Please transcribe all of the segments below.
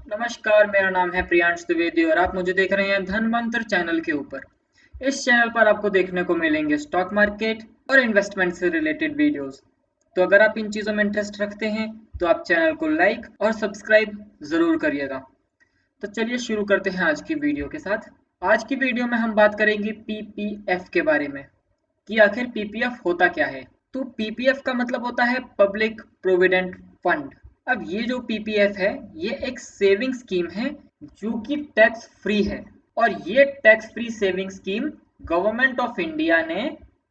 नमस्कार, मेरा नाम है प्रियांश द्विवेदी और आप मुझे देख रहे हैं धनवंतर चैनल के ऊपर। इस चैनल पर आपको देखने को मिलेंगे स्टॉक मार्केट और इन्वेस्टमेंट से रिलेटेड वीडियोस। तो अगर आप इन चीज़ों में इंटरेस्ट रखते हैं तो आप चैनल को लाइक और सब्सक्राइब ज़रूर करिएगा। तो चलिए शुरू करते हैं आज की वीडियो के साथ। आज की वीडियो में हम बात करेंगे पीपीएफ के बारे में कि आखिर पीपीएफ होता क्या है। तो पीपीएफ का मतलब होता है पब्लिक प्रोविडेंट फंड। अब ये जो पीपीएफ है ये एक सेविंग स्कीम है जो कि टैक्स फ्री है और ये tax free saving scheme government of India ने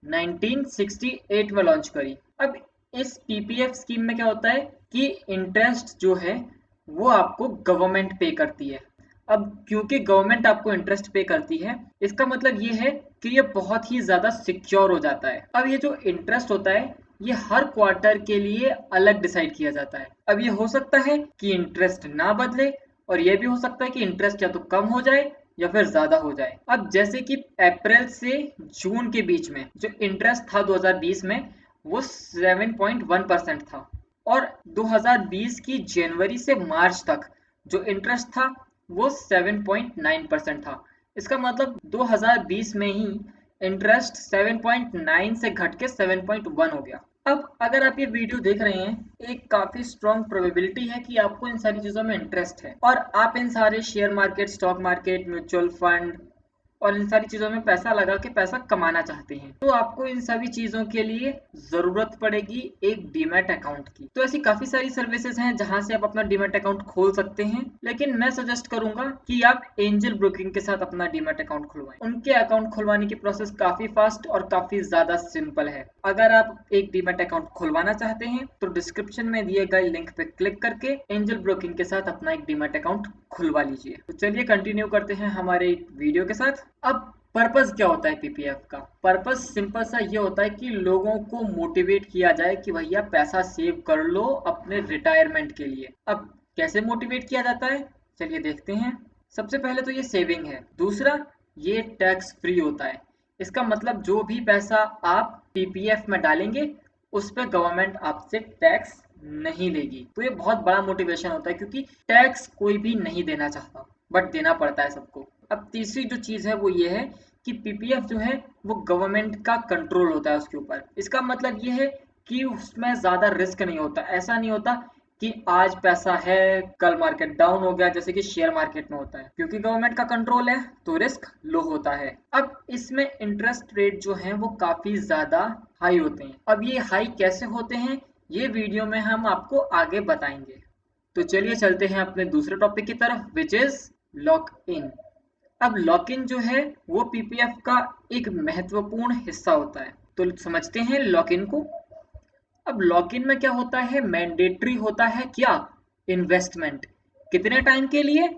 1968 में लॉन्च करी। अब इस पीपीएफ स्कीम में क्या होता है कि इंटरेस्ट जो है वो आपको गवर्नमेंट पे करती है। अब क्योंकि गवर्नमेंट आपको इंटरेस्ट पे करती है इसका मतलब ये है कि ये बहुत ही ज़्यादा सिक्योर हो जाता है। अब ये जो इंटरेस्ट होता है ये हर क्वार्टर के लिए अलग डिसाइड किया जाता है। अब ये हो सकता है कि इंटरेस्ट ना बदले और ये भी हो सकता है कि इंटरेस्ट या तो कम हो जाए या फिर ज़्यादा हो जाए। अब जैसे कि अप्रैल से जून के बीच में जो इंटरेस्ट था 2020 में वो 7.1% था और 2020 की जनवरी से मार्च तक जो इंटरेस्ट था वो 7.9% था। इसका मतलब 2020 में ही इंटरेस्ट 7.9 से घट के 7.1 हो गया। अब अगर आप ये वीडियो देख रहे हैं एक काफी स्ट्रॉन्ग प्रोबेबिलिटी है कि आपको इन सारी चीजों में इंटरेस्ट है और आप इन सारे share market, stock market, mutual fund और इन सारी चीज़ों में पैसा लगा के पैसा कमाना चाहते हैं तो आपको इन सभी चीज़ों के लिए ज़रूरत पड़ेगी एक डीमैट अकाउंट की। तो ऐसी काफ़ी सारी सर्विसेज हैं जहां से आप अपना डीमैट अकाउंट खोल सकते हैं, लेकिन मैं सजेस्ट करूंगा कि आप एंजल ब्रोकिंग के साथ अपना डीमैट अकाउंट खुलवाएं। उनके अकाउंट खुलवाने की प्रोसेस काफ़ी फास्ट और काफ़ी ज़्यादा सिंपल है। अगर आप एक डीमैट अकाउंट खुलवाना चाहते हैं तो डिस्क्रिप्शन में दिए गए लिंक पे क्लिक करके एंजल ब्रोकिंग के साथ अपना एक डीमैट अकाउंट खुलवा लीजिए। तो चलिए कंटिन्यू करते हैं हमारे वीडियो के साथ। अब पर्पस क्या होता है पीपीएफ का? पर्पस सिंपल सा ये होता है कि लोगों को मोटिवेट किया जाए कि भैया पैसा सेव कर लो अपने रिटायरमेंट के लिए। अब कैसे मोटिवेट किया जाता है चलिए देखते हैं। सबसे पहले तो ये सेविंग है, दूसरा ये टैक्स फ्री होता है। इसका मतलब जो भी पैसा आप पीपीएफ में डालेंगे उस पर गवर्नमेंट आपसे टैक्स नहीं लेगी। तो ये बहुत बड़ा मोटिवेशन होता है क्योंकि टैक्स कोई भी नहीं देना चाहता बट देना पड़ता है सबको। अब तीसरी जो चीज़ है वो ये है कि पीपीएफ जो है वो गवर्नमेंट का कंट्रोल होता है उसके ऊपर। इसका मतलब ये है कि उसमें ज़्यादा रिस्क नहीं होता। ऐसा नहीं होता कि आज पैसा है कल मार्केट डाउन हो गया जैसे कि शेयर मार्केट में होता है। क्योंकि गवर्नमेंट का कंट्रोल है तो रिस्क लो होता है। अब इसमें इंटरेस्ट रेट जो है वो काफ़ी ज़्यादा हाई होते हैं। अब ये हाई कैसे होते हैं ये वीडियो में हम आपको आगे बताएंगे। तो चलिए चलते हैं अपने दूसरे टॉपिक की तरफ विच इज लॉक इन। अब लॉक इन जो है वो पीपीएफ का एक महत्वपूर्ण हिस्सा होता है। तो समझते हैं लॉक इन को। अब लॉक इन में क्या होता है, मैंडेटरी होता है क्या, इन्वेस्टमेंट। कितने टाइम के लिए?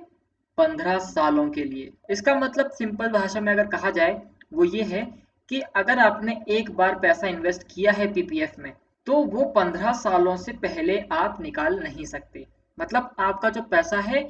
15 सालों के लिए। इसका मतलब सिंपल भाषा में अगर कहा जाए वो ये है कि अगर आपने एक बार पैसा इन्वेस्ट किया है पीपीएफ में तो वो 15 सालों से पहले आप निकाल नहीं सकते। मतलब आपका जो पैसा है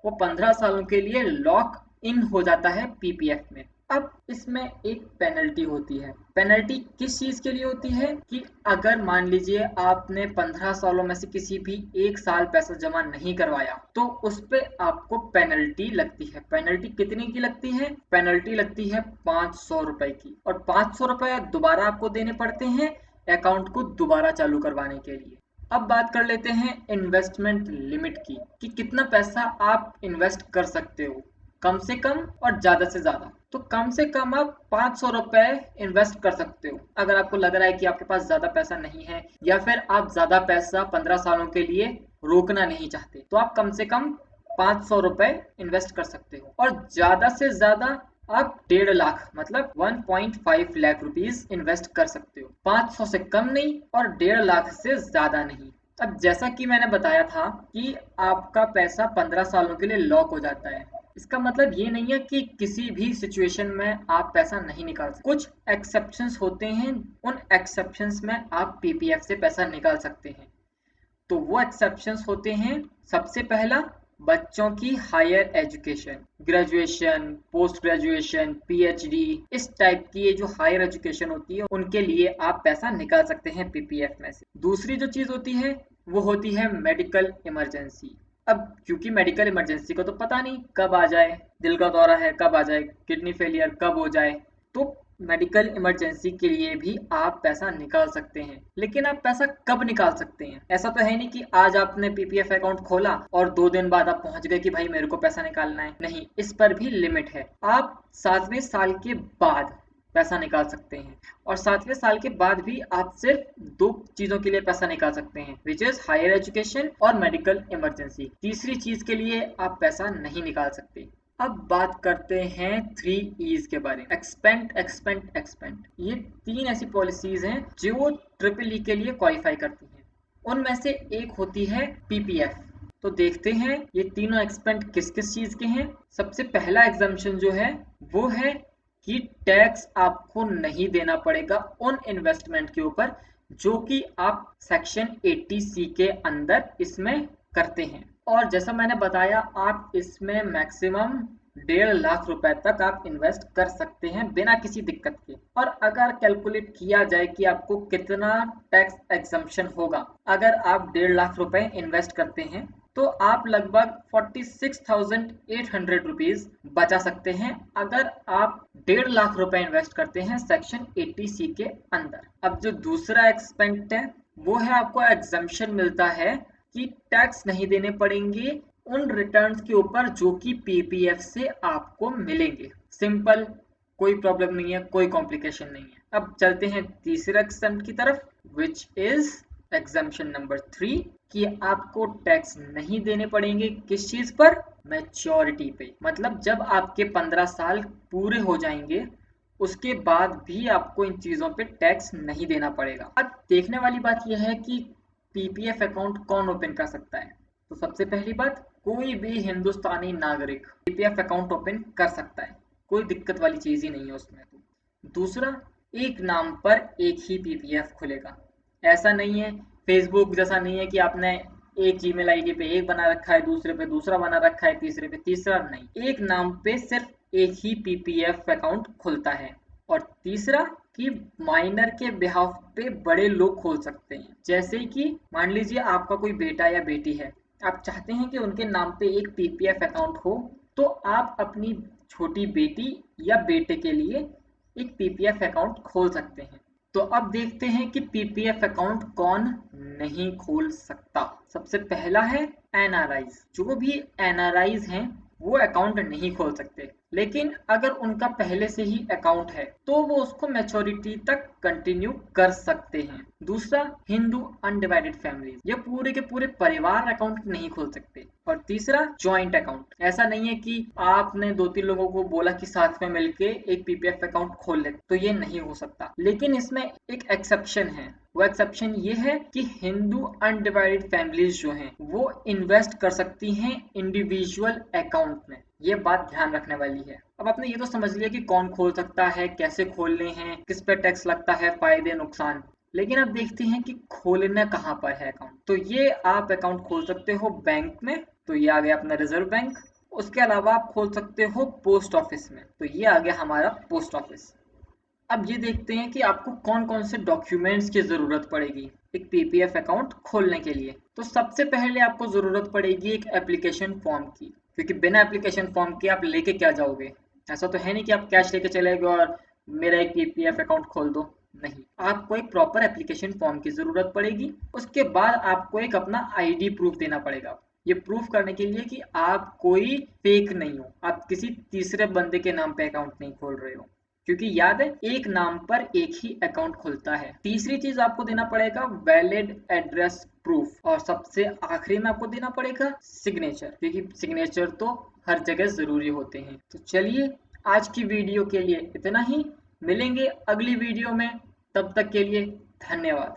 वो 15 सालों के लिए लॉक इन हो जाता है पीपीएफ में। अब इसमें एक पेनल्टी होती है। पेनल्टी किस चीज के लिए होती है कि अगर मान लीजिए आपने 15 सालों में से किसी भी एक साल पैसा जमा नहीं करवाया तो उस पे आपको पेनल्टी लगती है। पेनल्टी कितने की लगती है? पेनल्टी लगती है 500 रुपए की और 500 रुपए दोबारा आपको देने पड़ते हैं अकाउंट को दोबारा चालू करवाने के लिए। अब बात कर लेते हैं इन्वेस्टमेंट लिमिट की कि कितना पैसा आप इन्वेस्ट कर सकते हो, कम से कम और ज्यादा से ज्यादा। तो कम से कम आप 500 रुपए इन्वेस्ट कर सकते हो। अगर आपको लग रहा है कि आपके पास ज्यादा पैसा नहीं है या फिर आप ज्यादा पैसा 15 सालों के लिए रोकना नहीं चाहते तो आप कम से कम 500 रुपए इन्वेस्ट कर सकते हो और ज्यादा से ज्यादा आप 1.5 लाख मतलब 1.5 लाख रुपीज इन्वेस्ट कर सकते हो। 500 से कम नहीं और 1.5 लाख से ज्यादा नहीं। अब जैसा कि मैंने बताया था कि आपका पैसा 15 सालों के लिए लॉक हो जाता है। इसका मतलब ये नहीं है कि किसी भी सिचुएशन में आप पैसा नहीं निकाल सकते। कुछ एक्सेप्शंस होते हैं, उन एक्सेप्शंस में आप पीपीएफ से पैसा निकाल सकते हैं। तो वो एक्सेप्शंस होते हैं, सबसे पहला बच्चों की higher education, graduation, post graduation, PhD, इस टाइप की ये जो हायर एजुकेशन होती है उनके लिए आप पैसा निकाल सकते हैं पीपीएफ में से। दूसरी जो चीज होती है वो होती है मेडिकल इमरजेंसी। अब क्योंकि मेडिकल इमरजेंसी को तो पता नहीं कब आ जाए, दिल का दौरा है कब आ जाए, किडनी फेलियर कब हो जाए, तो मेडिकल इमरजेंसी के लिए भी आप पैसा निकाल सकते हैं। लेकिन आप पैसा कब निकाल सकते हैं? ऐसा तो है नहीं कि आज आपने पीपीएफ अकाउंट खोला और 2 दिन बाद आप पहुंच गए कि भाई मेरे को पैसा निकालना है। नहीं, इस पर भी लिमिट है। आप 7वें साल के बाद पैसा निकाल सकते हैं, और 7वें साल के बाद भी आप सिर्फ 2 चीजों के लिए पैसा निकाल सकते हैं, विच इज हायर एजुकेशन और मेडिकल इमरजेंसी। तीसरी चीज के लिए आप पैसा नहीं निकाल सकते। अब बात करते हैं 3 E's के बारे में। Expand, expand, expand. ये 3 ऐसी पॉलिसीज हैं जो ट्रिपल ई के लिए क्वालिफाई करती हैं। उनमें से एक होती है पीपीएफ। तो देखते हैं ये तीनों एक्सपेंड किस किस चीज के हैं। सबसे पहला एग्जम्पशन जो है वो है कि टैक्स आपको नहीं देना पड़ेगा उन इन्वेस्टमेंट के ऊपर जो कि आप सेक्शन 80C के अंदर इसमें करते हैं। और जैसा मैंने बताया, आप इसमें मैक्सिमम 1.5 लाख रुपए तक आप इन्वेस्ट कर सकते हैं बिना किसी दिक्कत के। और अगर कैलकुलेट किया जाए कि आपको कितना टैक्स एग्जम्पशन होगा अगर आप 1.5 लाख रुपए इन्वेस्ट करते हैं, तो आप लगभग 46,800 रुपीज बचा सकते हैं अगर आप 1.5 लाख रुपए इन्वेस्ट करते हैं सेक्शन 80C के अंदर। अब जो दूसरा एक्सपेंस है वो है, आपको एग्जम्पशन मिलता है कि टैक्स नहीं देने पड़ेंगे उन रिटर्न्स के ऊपर जो कि पीपीएफ से आपको मिलेंगे। सिंपल, कोई प्रॉब्लम नहीं है, कोई कॉम्प्लिकेशन नहीं है। अब चलते हैं तीसरे एग्जम्पशन की तरफ, विच इज एग्जम्पशन नंबर 3, कि आपको टैक्स नहीं देने पड़ेंगे किस चीज पर? मैच्योरिटी पे। मतलब जब आपके 15 साल पूरे हो जाएंगे उसके बाद भी आपको इन चीजों पे टैक्स नहीं देना पड़ेगा। अब देखने वाली बात यह है कि पीपीएफ अकाउंट कौन ओपन कर सकता है। तो सबसे पहली बात, कोई भी हिंदुस्तानी नागरिक पीपीएफ अकाउंट ओपन कर सकता है, कोई दिक्कत वाली चीज ही नहीं है उसमें। तो दूसरा, एक नाम पर एक ही पीपीएफ खुलेगा। ऐसा नहीं है, फेसबुक जैसा नहीं है कि आपने एक जीमेल आईडी पे एक बना रखा है, दूसरे पे दूसरा बना रखा है, तीसरे पे तीसरा। नहीं, एक नाम पे सिर्फ एक ही पीपीएफ अकाउंट खुलता है। और तीसरा कि माइनर के बिहाफ पे बड़े लोग खोल सकते हैं। जैसे कि मान लीजिए आपका कोई बेटा या बेटी है, आप चाहते हैं कि उनके नाम पे एक पीपीएफ अकाउंट हो, तो आप अपनी छोटी बेटी या बेटे के लिए एक पीपीएफ अकाउंट खोल सकते हैं। तो अब देखते हैं कि पीपीएफ अकाउंट कौन नहीं खोल सकता। सबसे पहला है एनआरआईज। जो भी एनआरआईज हैं वो अकाउंट नहीं खोल सकते, लेकिन अगर उनका पहले से ही अकाउंट है तो वो उसको मैच्योरिटी तक कंटिन्यू कर सकते हैं। दूसरा, हिंदू अनडिवाइडेड फैमिलीज, ये पूरे के पूरे परिवार अकाउंट नहीं खोल सकते। और तीसरा, जॉइंट अकाउंट। ऐसा नहीं है कि आपने 2-3 लोगों को बोला कि साथ में मिलके एक पीपीएफ अकाउंट खोल ले, तो ये नहीं हो सकता। लेकिन इसमें एक एक्सेप्शन है। वो एक्सेप्शन ये है कि हिंदू अनडिवाइडेड फैमिलीज जो हैं वो इन्वेस्ट कर सकती हैं इंडिविजुअल अकाउंट में। ये बात ध्यान रखने वाली है। अब आपने ये तो समझ लिया कि कौन खोल सकता है, कैसे खोलने हैं, किस पे टैक्स लगता है, फायदे नुकसान। लेकिन अब देखते हैं कि खोलना कहाँ पर है अकाउंट। तो ये आप अकाउंट खोल सकते हो बैंक में, तो ये आ गया अपना रिजर्व बैंक। उसके अलावा आप खोल सकते हो पोस्ट ऑफिस में, तो ये आ गया हमारा पोस्ट ऑफिस। अब ये देखते हैं कि आपको कौन कौन से डॉक्यूमेंट्स की ज़रूरत पड़ेगी एक पीपीएफ अकाउंट खोलने के लिए। तो सबसे पहले आपको ज़रूरत पड़ेगी एक एप्लीकेशन फॉर्म की, क्योंकि बिना एप्लीकेशन फॉर्म के आप लेके क्या जाओगे? ऐसा तो है नहीं कि आप कैश लेके चले गए और मेरा एक पीपीएफ अकाउंट खोल दो। नहीं, आपको एक प्रॉपर एप्लीकेशन फॉर्म की ज़रूरत पड़ेगी। उसके बाद आपको एक अपना आईडी प्रूफ देना पड़ेगा, ये प्रूफ करने के लिए कि आप कोई फेक नहीं हो, आप किसी तीसरे बंदे के नाम पे अकाउंट नहीं खोल रहे हो। क्योंकि याद है, एक नाम पर एक ही अकाउंट खुलता है। तीसरी चीज आपको देना पड़ेगा वैलिड एड्रेस प्रूफ। और सबसे आखिरी में आपको देना पड़ेगा सिग्नेचर, क्योंकि सिग्नेचर तो हर जगह जरूरी होते हैं। तो चलिए, आज की वीडियो के लिए इतना ही। मिलेंगे अगली वीडियो में, तब तक के लिए धन्यवाद।